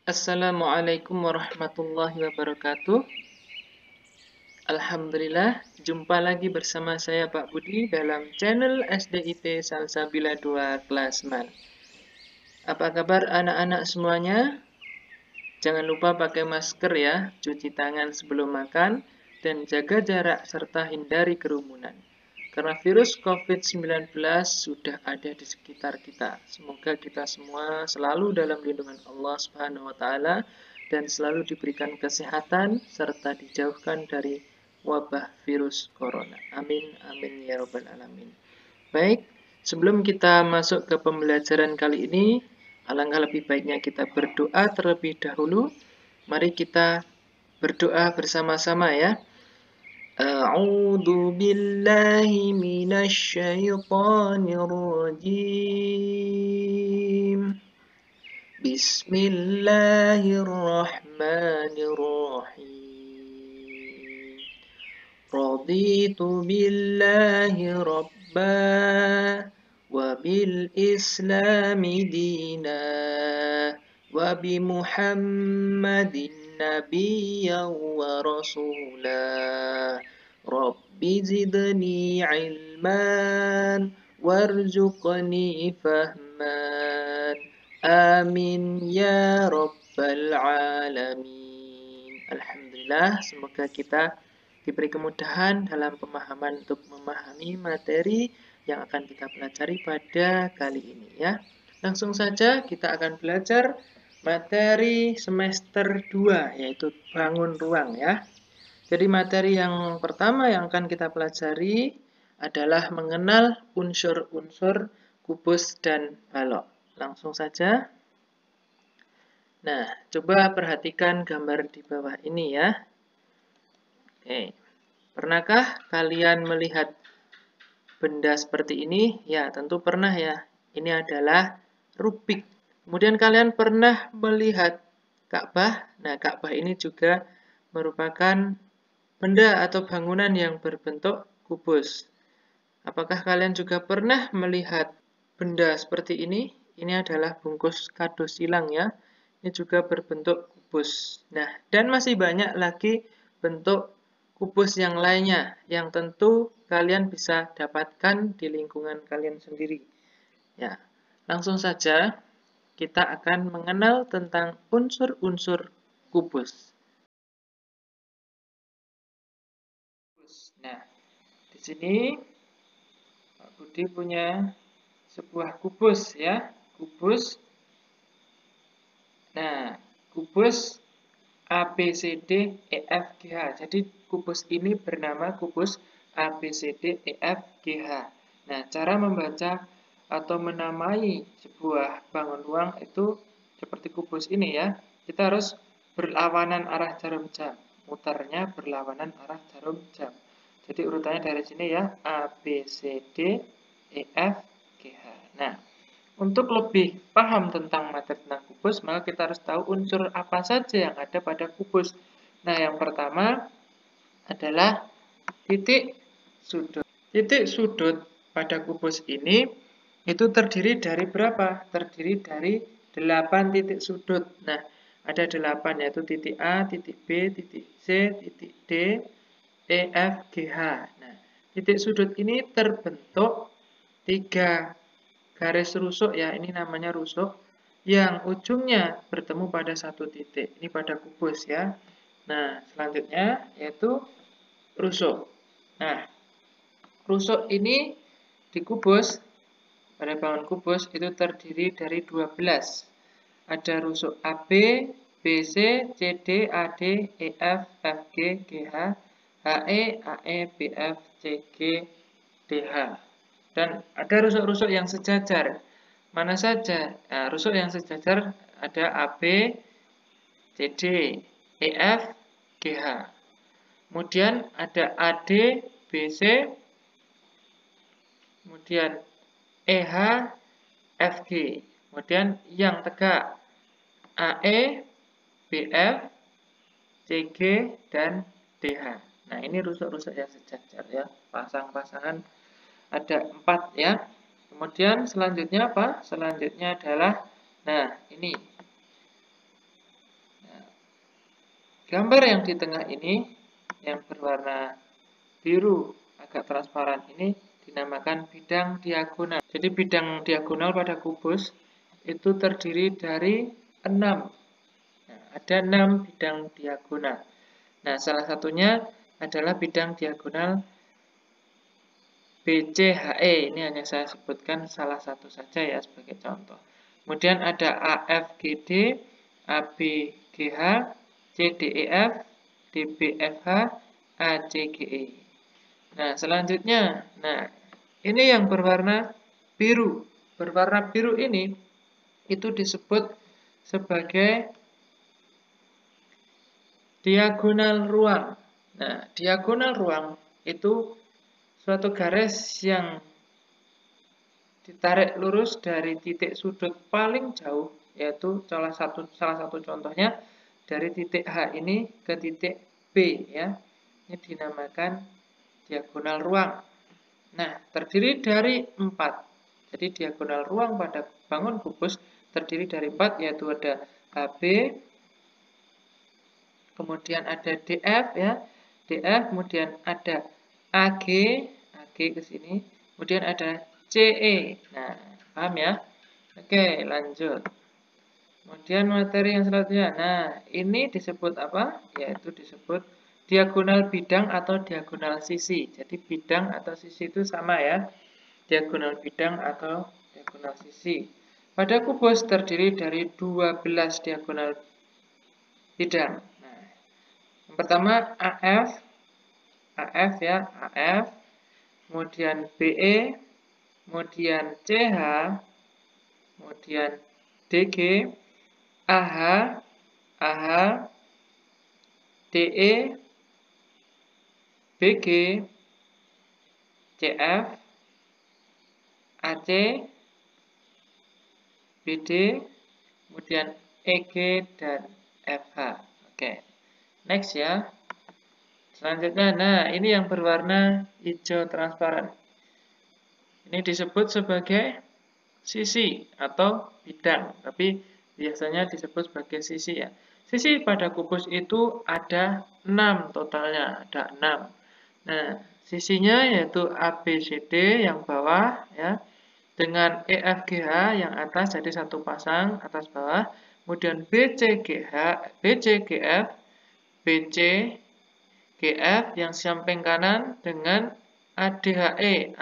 Assalamualaikum warahmatullahi wabarakatuh. Alhamdulillah, jumpa lagi bersama saya Pak Budi dalam channel SDIT Salsabila 2 Klasman. Apa kabar anak-anak semuanya? Jangan lupa pakai masker ya, cuci tangan sebelum makan, dan jaga jarak serta hindari kerumunan. Karena virus COVID-19 sudah ada di sekitar kita. Semoga kita semua selalu dalam lindungan Allah Subhanahu wa taala dan selalu diberikan kesehatan serta dijauhkan dari wabah virus corona. Amin amin ya rabbal alamin. Baik, sebelum kita masuk ke pembelajaran kali ini, alangkah lebih baiknya kita berdoa terlebih dahulu. Mari kita berdoa bersama-sama ya. A'udzu billahi minasy syaithanir rajim. Bismillahirrahmanirrahim. Raditu billahi rabba wa bil islami dina wa bi Muhammadin nabiyyan wa rasula. Rabbi zidni ilman warzuqni fahman. Amin ya rabbal alamin. Alhamdulillah, semoga kita diberi kemudahan dalam pemahaman untuk memahami materi yang akan kita pelajari pada kali ini ya. Langsung saja kita akan belajar materi semester 2 yaitu bangun ruang ya. Jadi materi yang pertama yang akan kita pelajari adalah mengenal unsur-unsur kubus dan balok. Langsung saja. Nah, coba perhatikan gambar di bawah ini ya. Oke. Pernahkah kalian melihat benda seperti ini? Ya, tentu pernah ya. Ini adalah Rubik. Kemudian kalian pernah melihat Ka'bah? Nah, Ka'bah ini juga merupakan benda atau bangunan yang berbentuk kubus. Apakah kalian juga pernah melihat benda seperti ini? Ini adalah bungkus kado silang ya. Ini juga berbentuk kubus. Nah, dan masih banyak lagi bentuk kubus yang lainnya yang tentu kalian bisa dapatkan di lingkungan kalian sendiri. Ya, langsung saja kita akan mengenal tentang unsur-unsur kubus. Nah, di sini Pak Budi punya sebuah kubus ya, kubus. Nah, kubus ABCD EFGH. Jadi kubus ini bernama kubus ABCD EFGH. Nah, cara membaca atau menamai sebuah bangun ruang itu seperti kubus ini ya. Kita harus berlawanan arah jarum jam. Mutarnya berlawanan arah jarum jam. Jadi urutannya dari sini ya, ABCD EFGH. Nah, untuk lebih paham tentang materi tentang kubus, maka kita harus tahu unsur apa saja yang ada pada kubus. Nah, yang pertama adalah titik sudut. Titik sudut pada kubus ini itu terdiri dari berapa? Terdiri dari 8 titik sudut. Nah, ada 8 yaitu titik A, titik B, titik C, titik D, E, F, G, H. Nah, titik sudut ini terbentuk 3 garis rusuk ya, ini namanya rusuk, yang ujungnya bertemu pada satu titik. Ini pada kubus ya. Nah, selanjutnya yaitu rusuk. Nah, rusuk ini di kubus, pada bangun kubus itu terdiri dari 12. Ada rusuk AB, BC, CD, AD, EF, FG, GH, HE, AE, BF, CG, DH. Dan ada rusuk-rusuk yang sejajar. Mana saja? Nah, rusuk yang sejajar ada AB, CD, EF, GH. Kemudian ada AD, BC, kemudian EH, FG. Kemudian yang tegak AE, BF, CG, dan DH. Nah, ini rusuk-rusuk yang sejajar ya. Pasang-pasangan ada 4 ya. Kemudian selanjutnya apa? Selanjutnya adalah, nah ini gambar yang di tengah ini, yang berwarna biru agak transparan ini, dinamakan bidang diagonal. Jadi bidang diagonal pada kubus itu terdiri dari 6. Nah, ada 6 bidang diagonal. Nah, salah satunya adalah bidang diagonal BCHE. Ini hanya saya sebutkan salah satu saja ya sebagai contoh. Kemudian ada AFGD, ABGH, CDEF, DBFH, ACGE. Nah, selanjutnya, ini yang berwarna biru. Berwarna biru ini itu disebut sebagai diagonal ruang. Nah, diagonal ruang itu suatu garis yang ditarik lurus dari titik sudut paling jauh, yaitu salah satu contohnya dari titik H ini ke titik B ya. Ini dinamakan diagonal ruang. Nah, terdiri dari 4. Jadi diagonal ruang pada bangun kubus terdiri dari 4, yaitu ada AB, kemudian ada DF ya, DF, kemudian ada AG ke sini, kemudian ada CE. Nah, paham ya? Oke, lanjut. Kemudian materi yang selanjutnya. Nah, ini disebut apa? Yaitu disebut diagonal bidang atau diagonal sisi. Jadi bidang atau sisi itu sama ya. Diagonal bidang atau diagonal sisi. Pada kubus terdiri dari 12 diagonal bidang. Nah, yang pertama AF ya, AF, kemudian BE, kemudian CH, kemudian DG, AH, DE, BG, CF, AC, BD, kemudian EG, dan FH. Oke, next ya. Selanjutnya, nah ini yang berwarna hijau transparan. Ini disebut sebagai sisi atau bidang, tapi biasanya disebut sebagai sisi ya. Sisi pada kubus itu ada 6 totalnya, ada 6. Nah, sisinya yaitu ABCD yang bawah ya, dengan EFGH yang atas jadi satu pasang atas bawah, kemudian BCGF, BCGF yang samping kanan dengan ADHE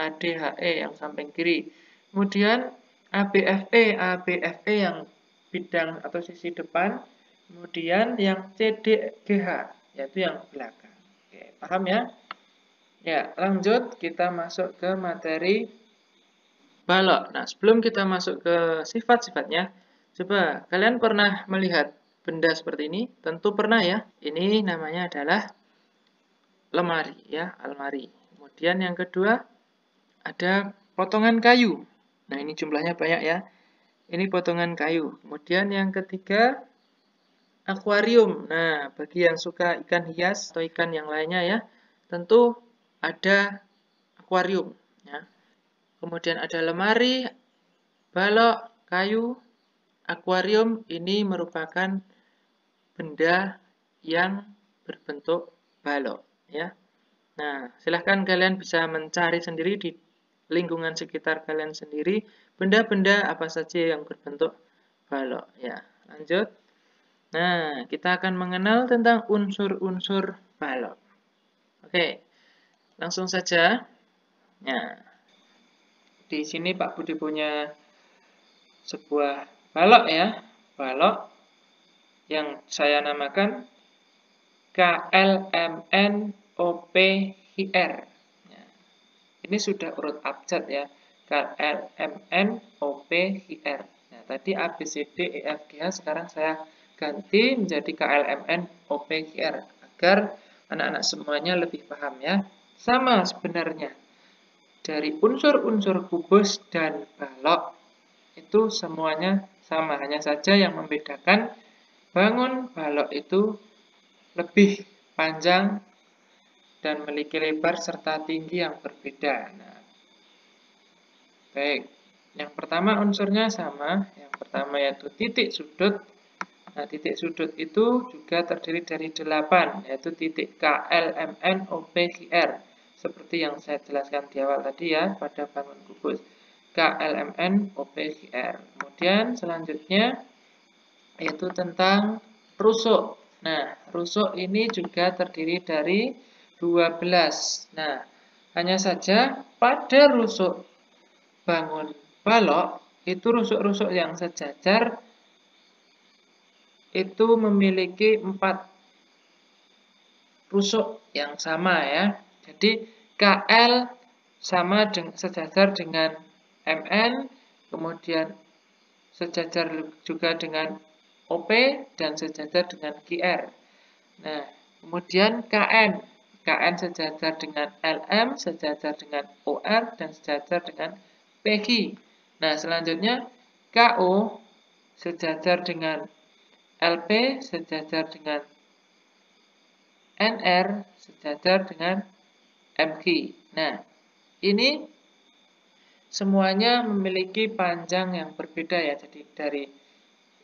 yang samping kiri. Kemudian ABFE yang bidang atau sisi depan, kemudian yang CDGH yaitu yang belakang. Oke, paham ya? Ya, lanjut kita masuk ke materi balok. Nah, sebelum kita masuk ke sifat-sifatnya, coba kalian pernah melihat benda seperti ini? Tentu pernah ya. Ini namanya adalah lemari ya, almari. Kemudian yang kedua ada potongan kayu. Nah, ini jumlahnya banyak ya. Ini potongan kayu. Kemudian yang ketiga akuarium. Nah, bagi yang suka ikan hias atau ikan yang lainnya ya, tentu ada akuarium ya. Kemudian ada lemari, balok, kayu, akuarium. Ini merupakan benda yang berbentuk balok ya. Nah, silahkan kalian bisa mencari sendiri di lingkungan sekitar kalian sendiri benda-benda apa saja yang berbentuk balok ya. Lanjut. Nah, kita akan mengenal tentang unsur-unsur balok. Oke, langsung saja. Nah, di sini Pak Budi punya sebuah balok ya, balok yang saya namakan KLMNOPHR. Nah, ini sudah urut abjad ya, KLMNOPHR. Nah, tadi ABCDEFGH, sekarang saya ganti menjadi KLMNOPHR agar anak-anak semuanya lebih paham ya. Sama sebenarnya. Dari unsur-unsur kubus dan balok itu semuanya sama, hanya saja yang membedakan bangun balok itu lebih panjang dan memiliki lebar serta tinggi yang berbeda. Nah, baik, yang pertama unsurnya sama, yang pertama yaitu titik sudut, Nah, titik sudut itu juga terdiri dari 8, yaitu titik K, L, M, N, O, P, Q, R. Seperti yang saya jelaskan di awal tadi ya, pada bangun kubus. K, L, M, N, O, P, Q, R. Kemudian selanjutnya yaitu tentang rusuk. Nah, rusuk ini juga terdiri dari 12. Nah, hanya saja pada rusuk bangun balok, itu rusuk-rusuk yang sejajar itu memiliki 4 rusuk yang sama ya. Jadi KL sejajar dengan MN, kemudian sejajar juga dengan OP dan sejajar dengan QR. Nah, kemudian KN sejajar dengan LM, sejajar dengan OR, dan sejajar dengan PG. Nah, selanjutnya KO sejajar dengan LP, sejajar dengan NR, sejajar dengan MG. Nah, ini semuanya memiliki panjang yang berbeda ya. Jadi dari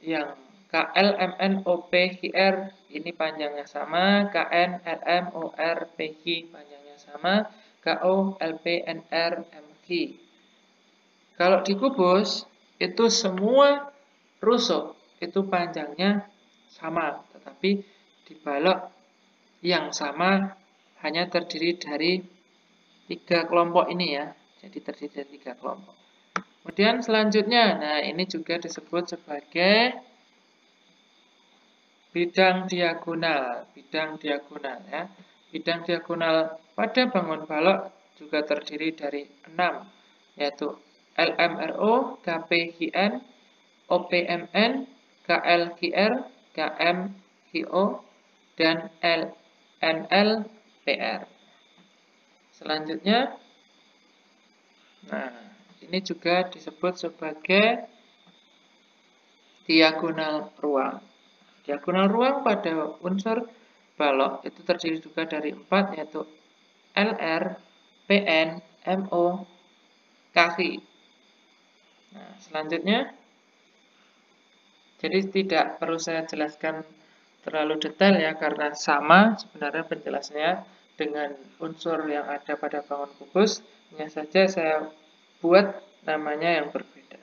yang KL, MN, OP, QR ini panjangnya sama, KN, LM, OR, PG panjangnya sama, KO, LP, NR, MG. Kalau di kubus itu semua rusuk itu panjangnya sama, tetapi di balok yang sama hanya terdiri dari 3 kelompok ini ya. Jadi terdiri dari 3 kelompok. Kemudian selanjutnya, nah ini juga disebut sebagai bidang diagonal. Bidang diagonal ya. Bidang diagonal pada bangun balok juga terdiri dari 6, yaitu LMRO, KPGN, OPMN, KLGR, KMGO, dan LNLPR. Selanjutnya, nah ini juga disebut sebagai diagonal ruang. Diagonal ruang pada unsur balok itu terdiri juga dari 4, yaitu LR, PN, MO, KQ. Nah, selanjutnya, jadi tidak perlu saya jelaskan terlalu detail ya, karena sama sebenarnya penjelasannya dengan unsur yang ada pada bangun kubus. Hanya saja saya buat namanya yang berbeda.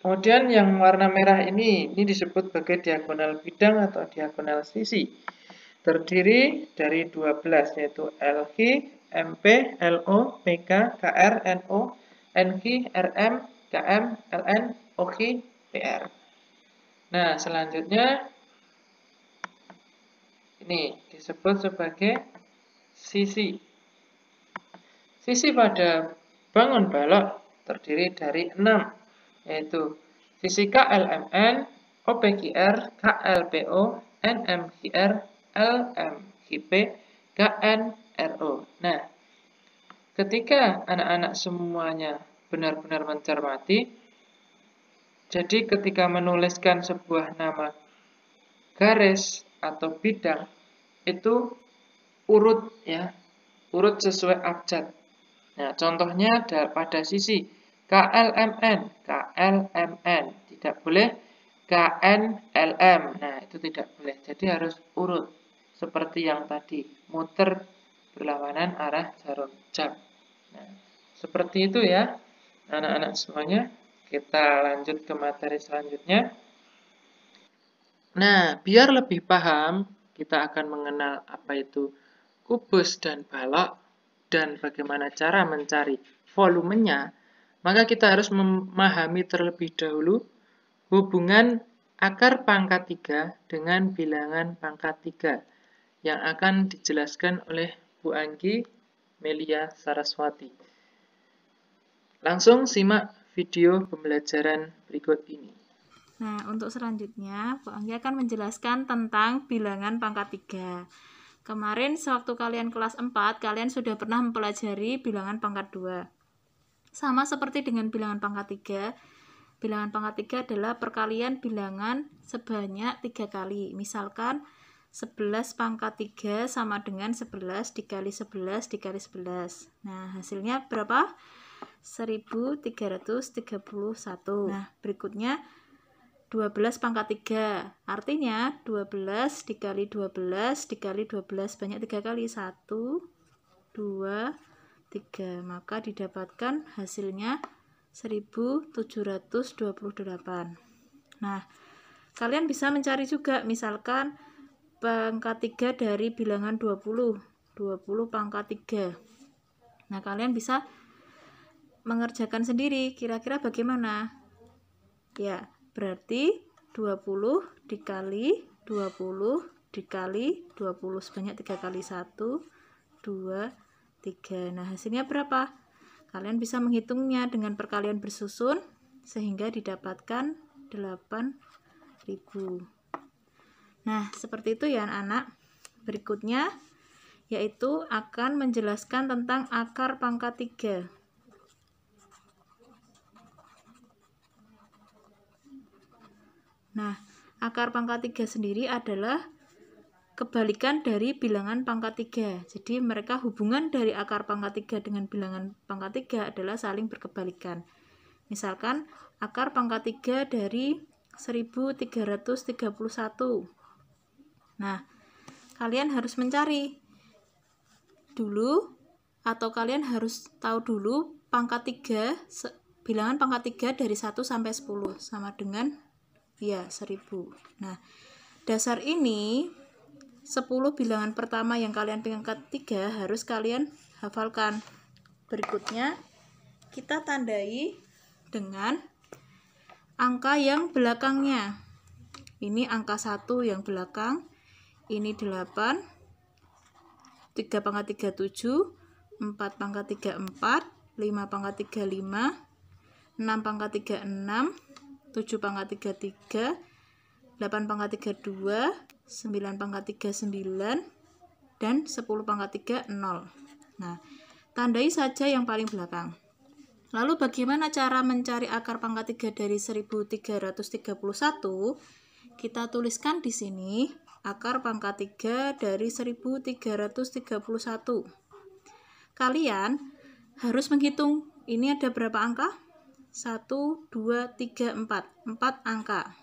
Kemudian yang warna merah ini disebut sebagai diagonal bidang atau diagonal sisi. Terdiri dari 12, yaitu LQ, MP, LO, PK, KR, NO, NQ, RM, KM, LN, OQ, PR. Nah, selanjutnya ini disebut sebagai sisi. Sisi pada bangun balok terdiri dari 6, yaitu sisi KLMN, OPQR, KLPO, NMQR, LMQP, KNRO. Nah, ketika anak-anak semuanya benar-benar mencermati, jadi ketika menuliskan sebuah nama garis atau bidang, itu urut ya, urut sesuai abjad. Nah, contohnya pada sisi KLMN, KLMN, tidak boleh KNLM. Nah, itu tidak boleh. Jadi harus urut seperti yang tadi, muter berlawanan arah jarum jam. Nah, seperti itu ya, anak-anak semuanya. Kita lanjut ke materi selanjutnya. Nah, biar lebih paham, kita akan mengenal apa itu kubus dan balok, dan bagaimana cara mencari volumenya, maka kita harus memahami terlebih dahulu hubungan akar pangkat 3 dengan bilangan pangkat 3 yang akan dijelaskan oleh Bu Anggi Melia Saraswati. Langsung simak video pembelajaran berikut ini. Nah, untuk selanjutnya, Bu Anggi akan menjelaskan tentang bilangan pangkat 3. Kemarin sewaktu kalian kelas 4, kalian sudah pernah mempelajari bilangan pangkat 2. Sama seperti dengan bilangan pangkat 3, bilangan pangkat 3 adalah perkalian bilangan sebanyak 3 kali. Misalkan 11 pangkat 3 sama dengan 11 dikali 11 dikali 11. Nah, hasilnya berapa? 1331. Nah, berikutnya 12 pangkat 3. Artinya 12 dikali 12 dikali 12 banyak 3 kali. 1, 2, 3. Maka didapatkan hasilnya 1728. Nah, kalian bisa mencari juga, misalkan pangkat 3 dari bilangan 20 pangkat 3. Nah, kalian bisa mengerjakan sendiri, kira-kira bagaimana? Ya, berarti 20 dikali 20 dikali 20 sebanyak 3 kali. 1, 2, 3. Nah, hasilnya berapa? Kalian bisa menghitungnya dengan perkalian bersusun sehingga didapatkan 8.000. Nah, seperti itu ya anak-anak. Berikutnya yaitu akan menjelaskan tentang akar pangkat 3. Nah, akar pangkat 3 sendiri adalah kebalikan dari bilangan pangkat 3. Jadi mereka hubungan dari akar pangkat 3 dengan bilangan pangkat 3 adalah saling berkebalikan. Misalkan akar pangkat 3 dari 1331. Nah, kalian harus mencari dulu, atau kalian harus tahu dulu pangkat 3, bilangan pangkat 3 dari 1 sampai 10 sama dengan ya 1000. Nah, dasar ini 10 bilangan pertama yang kalian pangkat 3 harus kalian hafalkan. Berikutnya kita tandai dengan angka yang belakangnya. Ini angka 1 yang belakang, ini 8, 3 pangkat 3 7, 4 pangkat 3 4, 5 pangkat 3 5, 6 pangkat 3 6, 7 pangkat 3 3, 8 pangkat 3 2, 9 pangkat 3 9, dan 10 pangkat 3 0. Nah, tandai saja yang paling belakang. Lalu bagaimana cara mencari akar pangkat 3 dari 1331? Kita tuliskan di sini akar pangkat 3 dari 1331. Kalian harus menghitung, ini ada berapa angka? 1, 2, 3, 4. 4 angka.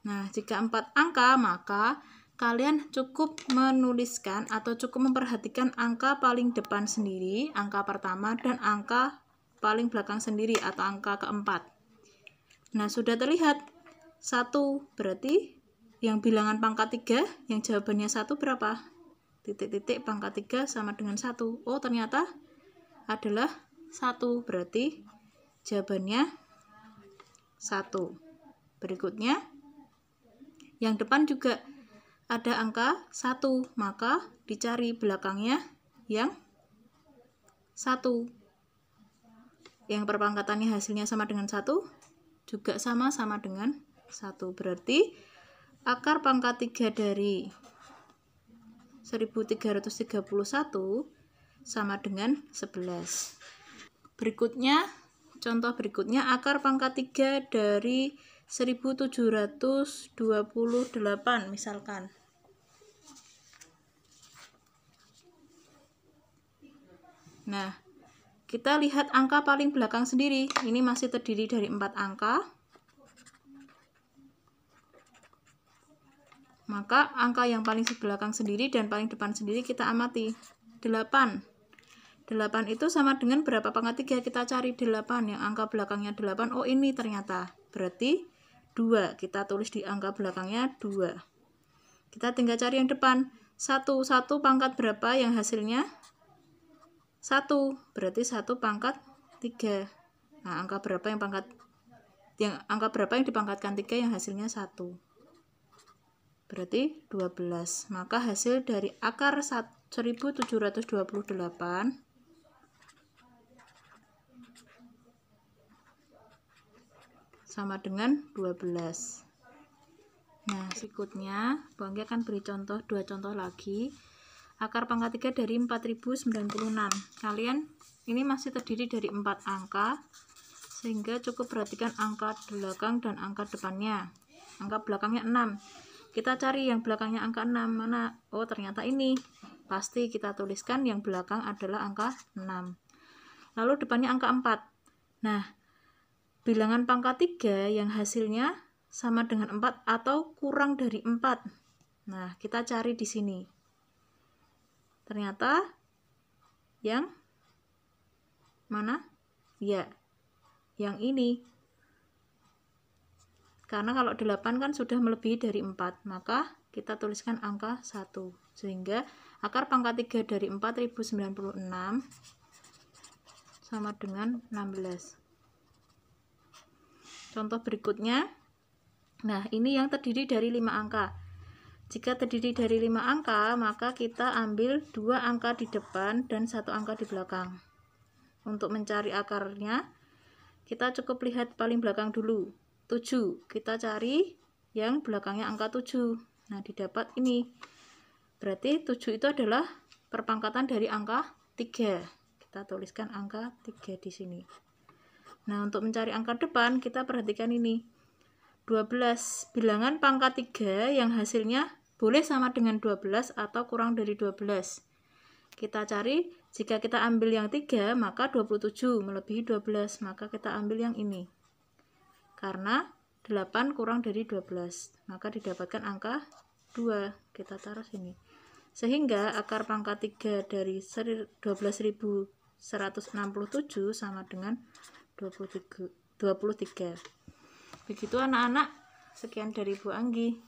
Nah, jika 4 angka, maka kalian cukup menuliskan atau cukup memperhatikan angka paling depan sendiri, angka pertama, dan angka paling belakang sendiri atau angka keempat. Nah, sudah terlihat 1, berarti yang bilangan pangkat 3, yang jawabannya 1 berapa? Titik-titik pangkat 3 sama dengan 1. Oh, ternyata adalah 1, berarti jawabannya 1. Berikutnya, yang depan juga ada angka 1, maka dicari belakangnya yang 1. Yang perpangkatannya hasilnya sama dengan 1, juga sama dengan 1. Berarti akar pangkat 3 dari 1331 sama dengan 11. Berikutnya, contoh berikutnya, akar pangkat 3 dari 1728 misalkan. Nah, kita lihat angka paling belakang sendiri. Ini masih terdiri dari 4 angka. Maka angka yang paling belakang sendiri dan paling depan sendiri kita amati. 8. 8 itu sama dengan berapa pangkat 3? Kita cari 8 yang angka belakangnya 8. Oh, ini ternyata. Berarti 2. Kita tulis di angka belakangnya 2. Kita tinggal cari yang depan. 1 pangkat berapa yang hasilnya? 1. Berarti 1 pangkat 3. Nah, angka berapa yang dipangkatkan 3 yang hasilnya 1? Berarti 12. Maka hasil dari akar 1728 sama dengan 12. Nah, berikutnya Bangga akan beri contoh, 2 contoh lagi. Akar pangkat 3 dari 4096. Kalian ini masih terdiri dari 4 angka, sehingga cukup perhatikan angka belakang dan angka depannya. Angka belakangnya 6. Kita cari yang belakangnya angka 6 mana? Oh, ternyata ini. Pasti kita tuliskan yang belakang adalah angka 6. Lalu depannya angka 4. Nah, bilangan pangkat 3 yang hasilnya sama dengan 4 atau kurang dari 4. Nah, kita cari di sini. Ternyata yang mana? Ya, yang ini. Karena kalau 8 kan sudah melebihi dari 4, maka kita tuliskan angka 1. Sehingga akar pangkat 3 dari 4096 sama dengan 16. Contoh berikutnya, nah ini yang terdiri dari 5 angka. Jika terdiri dari 5 angka, maka kita ambil 2 angka di depan dan 1 angka di belakang. Untuk mencari akarnya, kita cukup lihat paling belakang dulu. 7, kita cari yang belakangnya angka 7. Nah, didapat ini. Berarti 7 itu adalah perpangkatan dari angka 3. Kita tuliskan angka 3 di sini. Nah, untuk mencari angka depan, kita perhatikan ini. 12. Bilangan pangkat 3 yang hasilnya boleh sama dengan 12 atau kurang dari 12. Kita cari, jika kita ambil yang 3, maka 27 melebihi 12, maka kita ambil yang ini. Karena 8 kurang dari 12, maka didapatkan angka 2. Kita taruh sini. Sehingga akar pangkat 3 dari 12.167 sama dengan 23. Begitu anak-anak. Sekian dari Bu Anggi.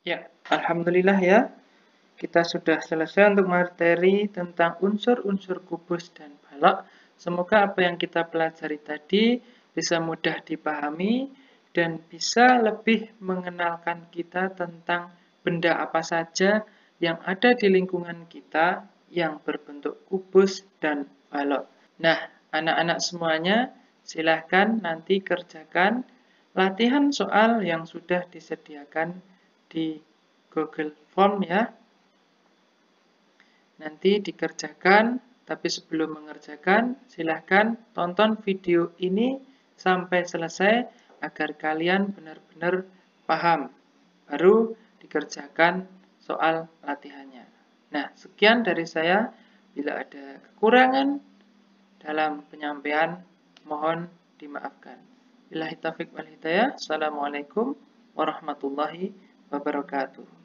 Ya, alhamdulillah ya. Kita sudah selesai untuk materi tentang unsur-unsur kubus dan balok. Semoga apa yang kita pelajari tadi bisa mudah dipahami dan bisa lebih mengenalkan kita tentang benda apa saja yang ada di lingkungan kita yang berbentuk kubus dan balok. Nah, anak-anak semuanya, silahkan nanti kerjakan latihan soal yang sudah disediakan di Google Form ya. Nanti dikerjakan, tapi sebelum mengerjakan, silahkan tonton video ini sampai selesai agar kalian benar-benar paham. Baru dikerjakan soal latihannya. Nah, sekian dari saya. Bila ada kekurangan dalam penyampaian, mohon dimaafkan. Billahi taufiq wal hidayah. Assalamualaikum warahmatullahi wabarakatuh.